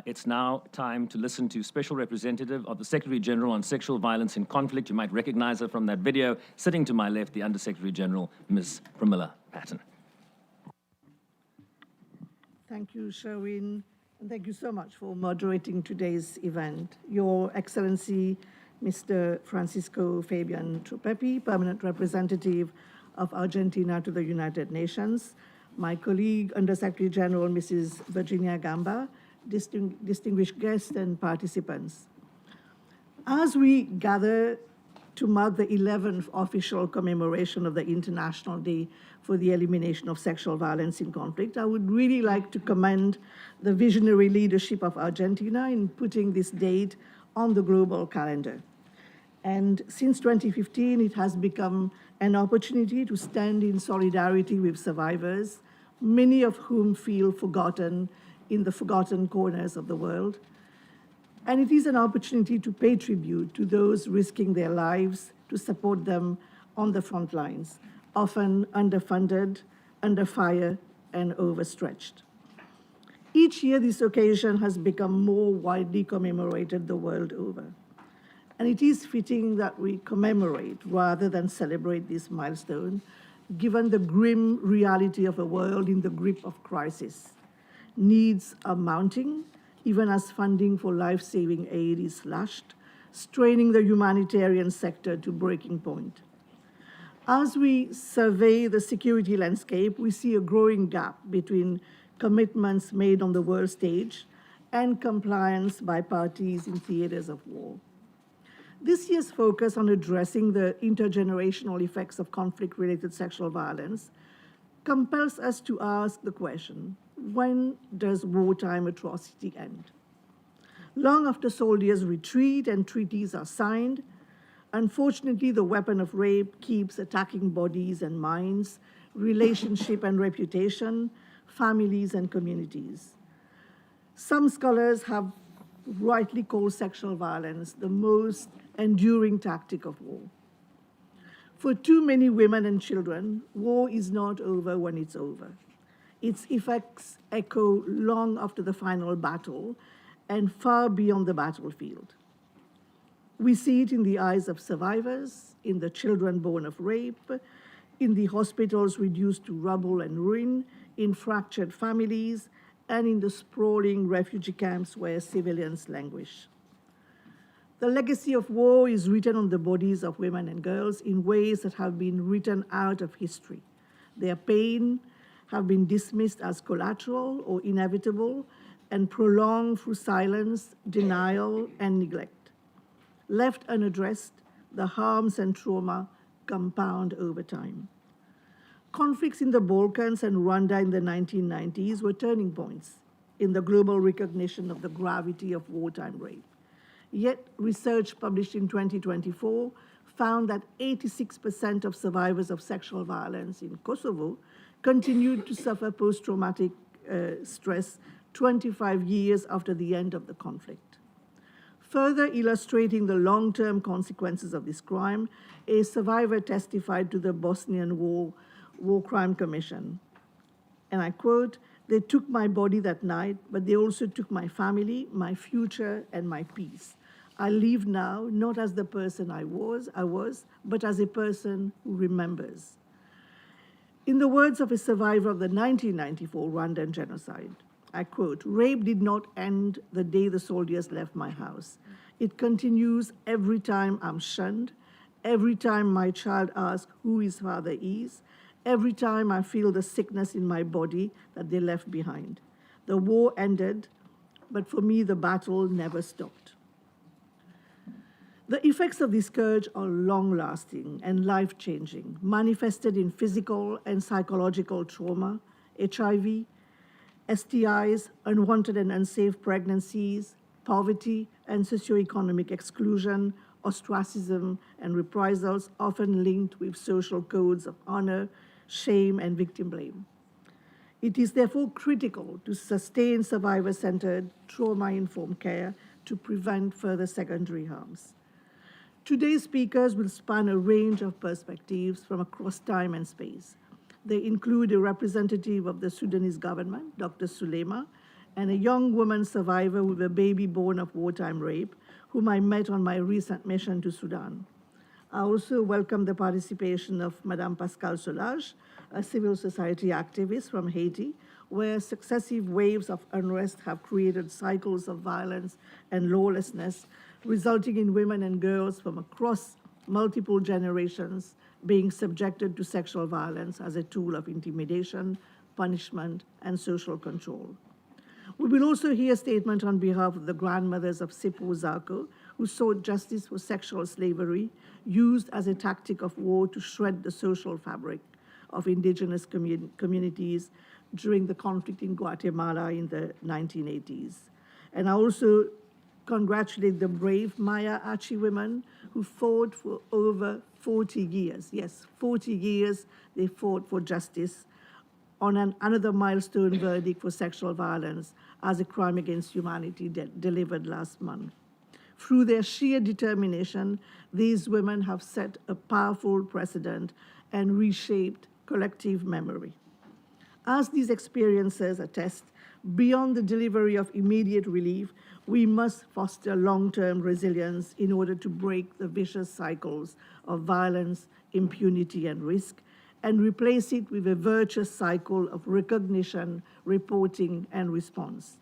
It's now time to listen to Special Representative of the Secretary General on Sexual Violence in Conflict. You might recognize her from that video. Sitting to my left, the Undersecretary General, Ms. Pramila Patten. Thank you, Sherwin, and thank you so much for moderating today's event. Your Excellency, Mr. Francisco Fabian Tropepi, Permanent Representative of Argentina to the United Nations, my colleague, Undersecretary General Mrs. Virginia Gamba, distinguished guests and participants. As we gather to mark the 11th official commemoration of the International Day for the Elimination of Sexual Violence in Conflict, I would really like to commend the visionary leadership of Argentina in putting this date on the global calendar. And since 2015, it has become an opportunity to stand in solidarity with survivors, many of whom feel forgotten in the forgotten corners of the world. And it is an opportunity to pay tribute to those risking their lives to support them on the front lines, often underfunded, under fire, and overstretched. Each year, this occasion has become more widely commemorated the world over. And it is fitting that we commemorate rather than celebrate this milestone, given the grim reality of a world in the grip of crisis. Needs are mounting, even as funding for life-saving aid is slashed, straining the humanitarian sector to breaking point. As we survey the security landscape, we see a growing gap between commitments made on the world stage and compliance by parties in theaters of war. This year's focus on addressing the intergenerational effects of conflict-related sexual violence compels us to ask the question, when does wartime atrocity end? Long after soldiers retreat and treaties are signed, unfortunately, the weapon of rape keeps attacking bodies and minds, relationship and reputation, families and communities. Some scholars have rightly called sexual violence the most enduring tactic of war. For too many women and children, war is not over when it's over. Its effects echo long after the final battle and far beyond the battlefield. We see it in the eyes of survivors, in the children born of rape, in the hospitals reduced to rubble and ruin, in fractured families, and in the sprawling refugee camps where civilians languish. The legacy of war is written on the bodies of women and girls in ways that have been written out of history. Their pain have been dismissed as collateral or inevitable and prolonged through silence, denial, and neglect. Left unaddressed, the harms and trauma compound over time. Conflicts in the Balkans and Rwanda in the 1990s were turning points in the global recognition of the gravity of wartime rape. Yet, research published in 2024 found that 86% of survivors of sexual violence in Kosovo continued to suffer post-traumatic stress 25 years after the end of the conflict. Further illustrating the long-term consequences of this crime, a survivor testified to the Bosnian War Crime Commission. And I quote, "They took my body that night, but they also took my family, my future, and my peace. I live now not as the person I was, but as a person who remembers." In the words of a survivor of the 1994 Rwandan genocide, I quote, "Rape did not end the day the soldiers left my house. It continues every time I'm shunned, every time my child asks who his father is, every time I feel the sickness in my body that they left behind. The war ended, but for me, the battle never stopped." The effects of this scourge are long-lasting and life-changing, manifested in physical and psychological trauma, HIV, STIs, unwanted and unsafe pregnancies, poverty and socioeconomic exclusion, ostracism, and reprisals, often linked with social codes of honor, shame, and victim blame. It is therefore critical to sustain survivor-centered, trauma-informed care to prevent further secondary harms. Today's speakers will span a range of perspectives from across time and space. They include a representative of the Sudanese government, Dr. Sulema, and a young woman survivor with a baby born of wartime rape, whom I met on my recent mission to Sudan. I also welcome the participation of Madame Pascale Solage, a civil society activist from Haiti, where successive waves of unrest have created cycles of violence and lawlessness, resulting in women and girls from across multiple generations being subjected to sexual violence as a tool of intimidation, punishment, and social control. We will also hear a statement on behalf of the grandmothers of Sipo Zako, who sought justice for sexual slavery, used as a tactic of war to shred the social fabric of indigenous communities during the conflict in Guatemala in the 1980s. And I also congratulate the brave Maya Achi women who fought for over 40 years. Yes, 40 years they fought for justice on another milestone verdict for sexual violence as a crime against humanity delivered last month. Through their sheer determination, these women have set a powerful precedent and reshaped collective memory. As these experiences attest, beyond the delivery of immediate relief, we must foster long-term resilience in order to break the vicious cycles of violence, impunity, and risk, and replace it with a virtuous cycle of recognition, reporting, and response.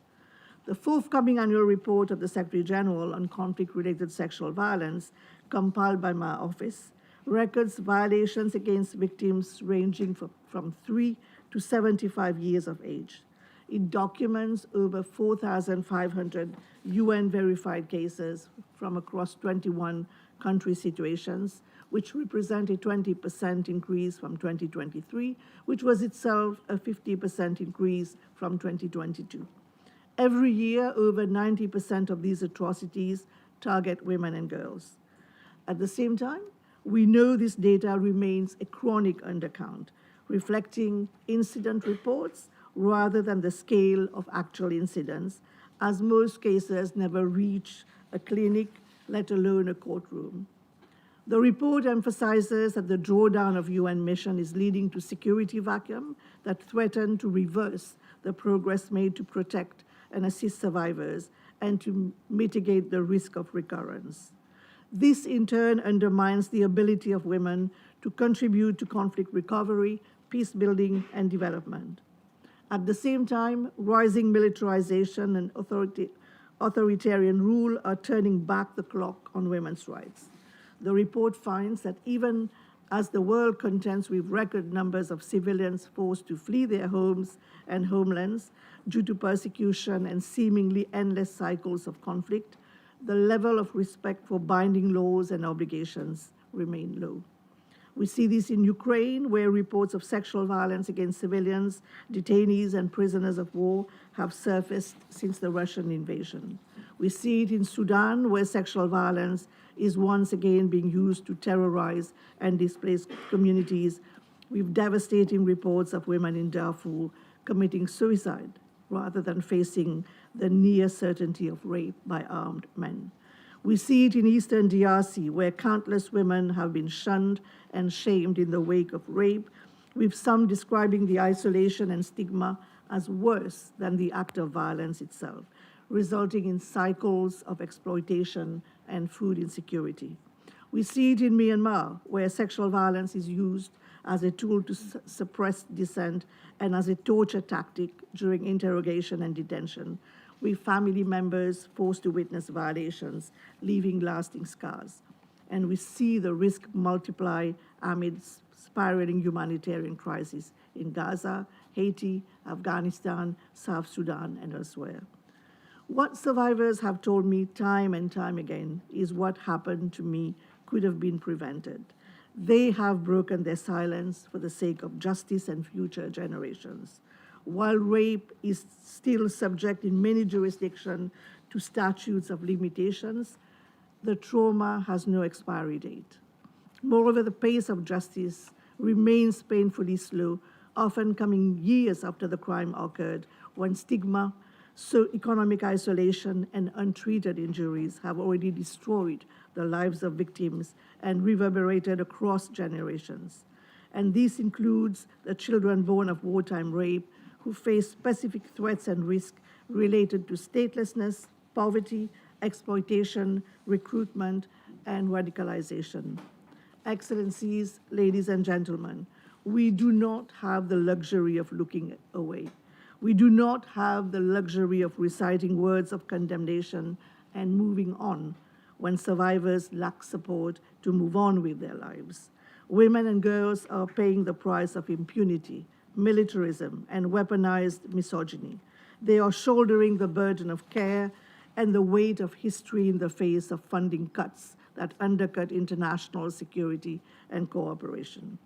The forthcoming annual report of the Secretary General on conflict-related sexual violence, compiled by my office, records violations against victims ranging from 3 to 75 years of age. It documents over 4,500 UN-verified cases from across 21 country situations, which represent a 20% increase from 2023, which was itself a 50% increase from 2022. Every year, over 90% of these atrocities target women and girls. At the same time, we know this data remains a chronic undercount, reflecting incident reports rather than the scale of actual incidents, as most cases never reach a clinic, let alone a courtroom. The report emphasizes that the drawdown of UN mission is leading to security vacuum that threaten to reverse the progress made to protect and assist survivors and to mitigate the risk of recurrence. This, in turn, undermines the ability of women to contribute to conflict recovery, peace building, and development. At the same time, rising militarization and authoritarian rule are turning back the clock on women's rights. The report finds that even as the world contends with record numbers of civilians forced to flee their homes and homelands due to persecution and seemingly endless cycles of conflict, the level of respect for binding laws and obligations remain low. We see this in Ukraine, where reports of sexual violence against civilians, detainees, and prisoners of war have surfaced since the Russian invasion. We see it in Sudan, where sexual violence is once again being used to terrorize and displace communities, with devastating reports of women in Darfur committing suicide rather than facing the near certainty of rape by armed men. We see it in Eastern DRC, where countless women have been shunned and shamed in the wake of rape, with some describing the isolation and stigma as worse than the act of violence itself, resulting in cycles of exploitation and food insecurity. We see it in Myanmar, where sexual violence is used as a tool to suppress dissent and as a torture tactic during interrogation and detention, with family members forced to witness violations, leaving lasting scars. And we see the risk multiply amid spiraling humanitarian crises in Gaza, Haiti, Afghanistan, South Sudan, and elsewhere. What survivors have told me time and time again is what happened to me could have been prevented. They have broken their silence for the sake of justice and future generations. While rape is still subject in many jurisdictions to statutes of limitations, the trauma has no expiry date. Moreover, the pace of justice remains painfully slow, often coming years after the crime occurred, when stigma, so economic isolation, and untreated injuries have already destroyed the lives of victims and reverberated across generations. And this includes the children born of wartime rape, who face specific threats and risk related to statelessness, poverty, exploitation, recruitment, and radicalization. Excellencies, ladies and gentlemen, we do not have the luxury of looking away. We do not have the luxury of reciting words of condemnation and moving on when survivors lack support to move on with their lives. Women and girls are paying the price of impunity, militarism, and weaponized misogyny. They are shouldering the burden of care and the weight of history in the face of funding cuts that undercut international security and cooperation.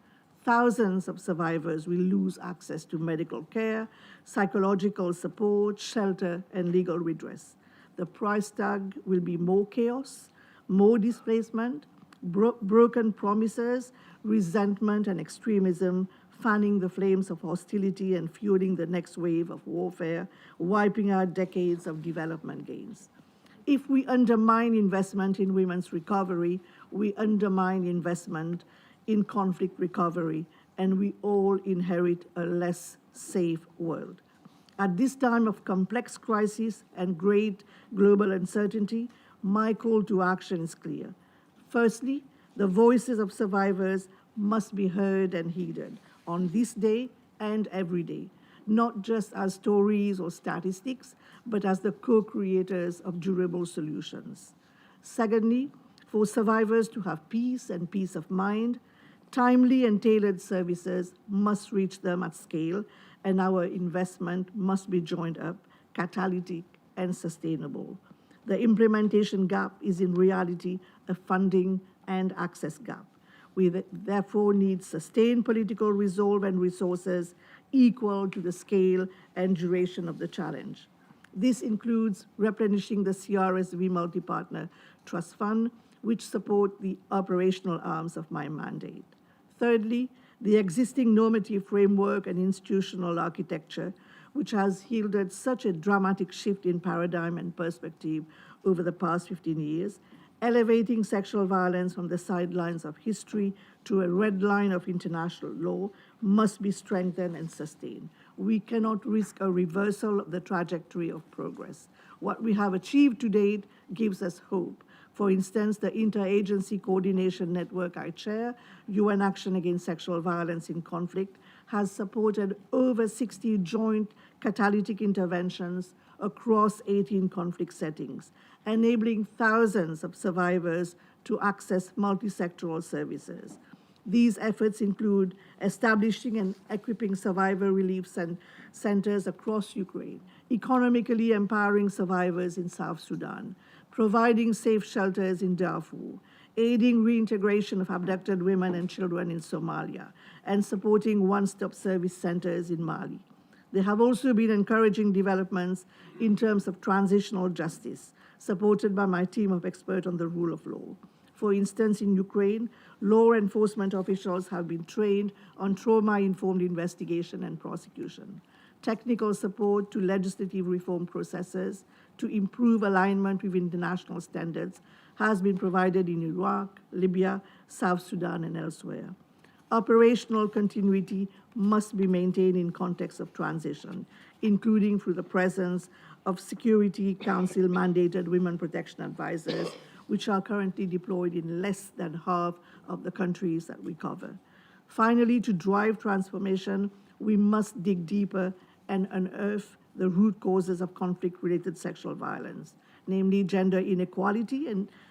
Thousands of survivors will lose access to medical care, psychological support, shelter, and legal redress. The price tag will be more chaos, more displacement, broken promises, resentment, and extremism, fanning the flames of hostility and fueling the next wave of warfare, wiping out decades of development gains. If we undermine investment in women's recovery, we undermine investment in conflict recovery, and we all inherit a less safe world. At this time of complex crisis and great global uncertainty, my call to action is clear. Firstly, the voices of survivors must be heard and heeded on this day and every day, not just as stories or statistics, but as the co-creators of durable solutions. Secondly, for survivors to have peace and peace of mind, timely and tailored services must reach them at scale, and our investment must be joined up, catalytic, and sustainable. The implementation gap is in reality a funding and access gap. We therefore need sustained political resolve and resources equal to the scale and duration of the challenge. This includes replenishing the SRSG Multi-Partner Trust Fund, which support the operational arms of my mandate. Thirdly, the existing normative framework and institutional architecture, which has yielded such a dramatic shift in paradigm and perspective over the past 15 years, elevating sexual violence from the sidelines of history to a red line of international law, must be strengthened and sustained. We cannot risk a reversal of the trajectory of progress. What we have achieved to date gives us hope. For instance, the Interagency Coordination Network I chair, UN Action Against Sexual Violence in Conflict, has supported over 60 joint catalytic interventions across 18 conflict settings, enabling thousands of survivors to access multi-sectoral services. These efforts include establishing and equipping survivor relief centers across Ukraine, economically empowering survivors in South Sudan, providing safe shelters in Darfur, aiding reintegration of abducted women and children in Somalia, and supporting one-stop service centers in Mali. There have also been encouraging developments in terms of transitional justice, supported by my team of experts on the rule of law. For instance, in Ukraine, law enforcement officials have been trained on trauma-informed investigation and prosecution. Technical support to legislative reform processes to improve alignment with international standards has been provided in Iraq, Libya, South Sudan, and elsewhere. Operational continuity must be maintained in context of transition, including through the presence of Security Council mandated women protection advisors, which are currently deployed in less than half of the countries that we cover. Finally, to drive transformation, we must dig deeper and unearth the root causes of conflict-related sexual violence, namely gender inequality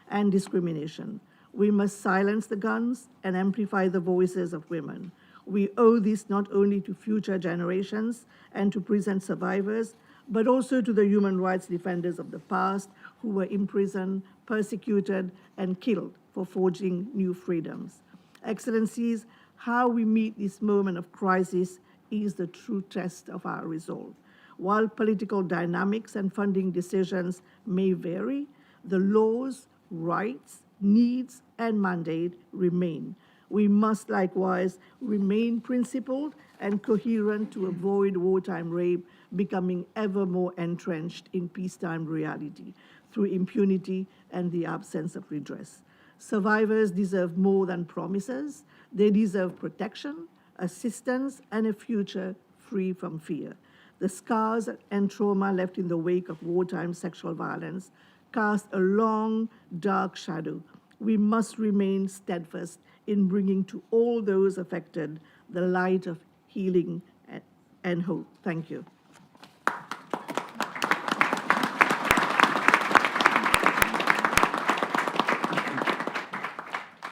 and discrimination. We must silence the guns and amplify the voices of women. We owe this not only to future generations and to present survivors, but also to the human rights defenders of the past who were imprisoned, persecuted, and killed for forging new freedoms. Excellencies, how we meet this moment of crisis is the true test of our resolve. While political dynamics and funding decisions may vary, the laws, rights, needs, and mandate remain. We must likewise remain principled and coherent to avoid wartime rape becoming ever more entrenched in peacetime reality through impunity and the absence of redress. Survivors deserve more than promises. They deserve protection, assistance, and a future free from fear. The scars and trauma left in the wake of wartime sexual violence cast a long, dark shadow. We must remain steadfast in bringing to all those affected the light of healing and hope. Thank you.